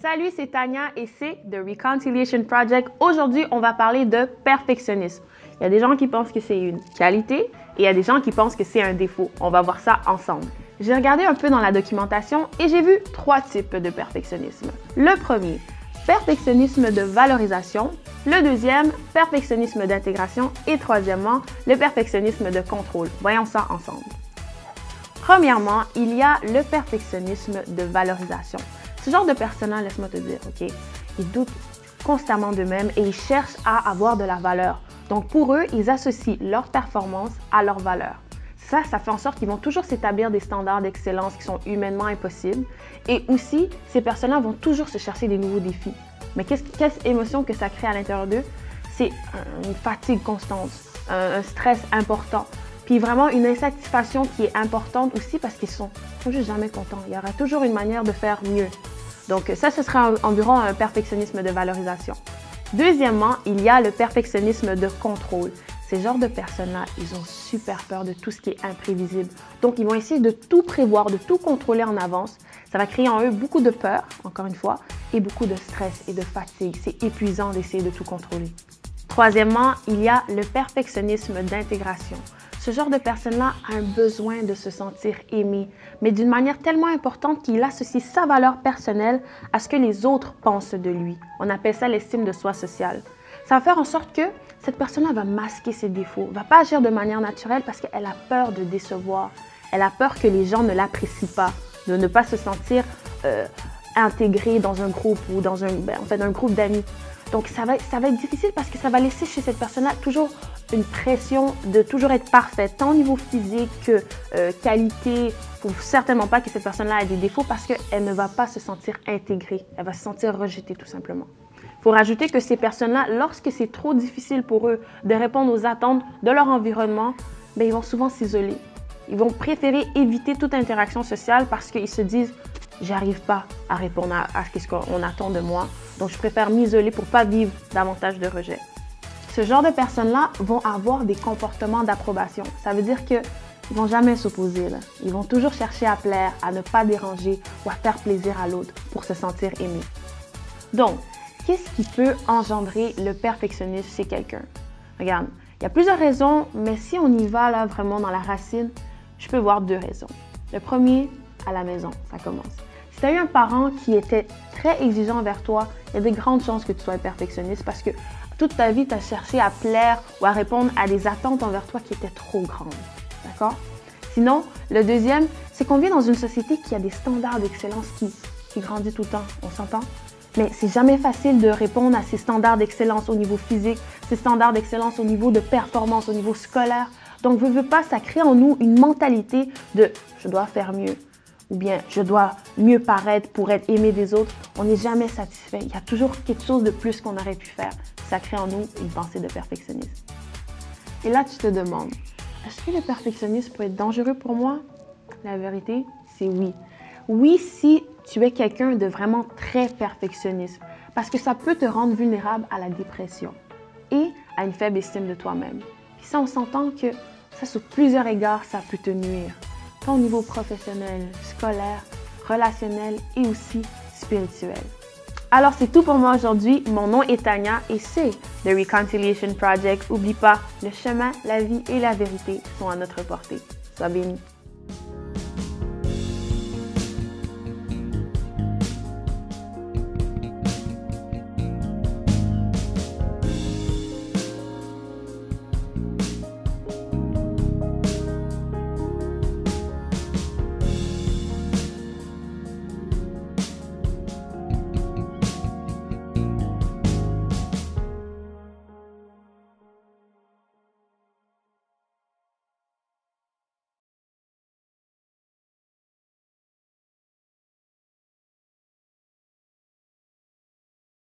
Salut, c'est Tania et c'est The Reconciliation Project. Aujourd'hui, on va parler de perfectionnisme. Il y a des gens qui pensent que c'est une qualité et il y a des gens qui pensent que c'est un défaut. On va voir ça ensemble. J'ai regardé un peu dans la documentation et j'ai vu 3 types de perfectionnisme. Le premier, perfectionnisme de valorisation. Le deuxième, perfectionnisme d'intégration. Et troisièmement, le perfectionnisme de contrôle. Voyons ça ensemble. Premièrement, il y a le perfectionnisme de valorisation. Ce genre de personnes-là, laisse-moi te dire, OK, ils doutent constamment d'eux-mêmes et ils cherchent à avoir de la valeur. Donc, pour eux, ils associent leur performance à leur valeur. Ça fait en sorte qu'ils vont toujours s'établir des standards d'excellence qui sont humainement impossibles. Et aussi, ces personnes-là vont toujours se chercher des nouveaux défis. Mais quelle émotion que ça crée à l'intérieur d'eux? C'est une fatigue constante, un stress important. Puis vraiment une insatisfaction qui est importante aussi parce qu'ils sont juste jamais contents. Il y aura toujours une manière de faire mieux. Donc ça, ce sera environ un perfectionnisme de valorisation. Deuxièmement, il y a le perfectionnisme de contrôle. Ces genres de personnes-là, ils ont super peur de tout ce qui est imprévisible. Donc, ils vont essayer de tout prévoir, de tout contrôler en avance. Ça va créer en eux beaucoup de peur, encore une fois, et beaucoup de stress et de fatigue. C'est épuisant d'essayer de tout contrôler. Troisièmement, il y a le perfectionnisme d'intégration. Ce genre de personne-là a un besoin de se sentir aimé, mais d'une manière tellement importante qu'il associe sa valeur personnelle à ce que les autres pensent de lui. On appelle ça l'estime de soi sociale. Ça va faire en sorte que cette personne-là va masquer ses défauts, va pas agir de manière naturelle parce qu'elle a peur de décevoir. Elle a peur que les gens ne l'apprécient pas, de ne pas se sentir intégrée dans un groupe ou dans un groupe d'amis. Donc, ça va être difficile parce que ça va laisser chez cette personne-là toujours une pression de toujours être parfaite, tant au niveau physique que qualité. Il ne faut certainement pas que cette personne-là ait des défauts parce qu'elle ne va pas se sentir intégrée. Elle va se sentir rejetée tout simplement. Il faut rajouter que ces personnes-là, lorsque c'est trop difficile pour eux de répondre aux attentes de leur environnement, bien, ils vont souvent s'isoler. Ils vont préférer éviter toute interaction sociale parce qu'ils se disent « j'arrive pas à répondre à ce qu'on attend de moi, donc je préfère m'isoler pour ne pas vivre davantage de rejet ». Ce genre de personnes-là vont avoir des comportements d'approbation. Ça veut dire qu'ils ne vont jamais s'opposer. Ils vont toujours chercher à plaire, à ne pas déranger ou à faire plaisir à l'autre pour se sentir aimé. Donc, qu'est-ce qui peut engendrer le perfectionnisme chez quelqu'un? Regarde, il y a plusieurs raisons, mais si on y va là vraiment dans la racine, je peux voir 2 raisons. Le premier, à la maison, ça commence. Si tu as eu un parent qui était très exigeant envers toi, il y a de grandes chances que tu sois perfectionniste parce que toute ta vie, tu as cherché à plaire ou à répondre à des attentes envers toi qui étaient trop grandes. D'accord? Sinon, le deuxième, c'est qu'on vit dans une société qui a des standards d'excellence qui grandissent tout le temps. On s'entend? Mais c'est jamais facile de répondre à ces standards d'excellence au niveau physique, ces standards d'excellence au niveau de performance, au niveau scolaire. Donc, veux pas, ça crée en nous une mentalité de « je dois faire mieux » ou bien « je dois mieux paraître pour être aimé des autres ». On n'est jamais satisfait. Il y a toujours quelque chose de plus qu'on aurait pu faire. Ça crée en nous une pensée de perfectionnisme. Et là, tu te demandes, est-ce que le perfectionnisme peut être dangereux pour moi? La vérité, c'est oui. Oui, si tu es quelqu'un de vraiment très perfectionniste, parce que ça peut te rendre vulnérable à la dépression et à une faible estime de toi-même. Puis ça, on s'entend que ça, sous plusieurs égards, ça peut te nuire, tant au niveau professionnel, scolaire, relationnel et aussi spirituel. Alors, c'est tout pour moi aujourd'hui. Mon nom est Tania et c'est The Reconciliation Project. N'oublie pas, le chemin, la vie et la vérité sont à notre portée. Sois béni.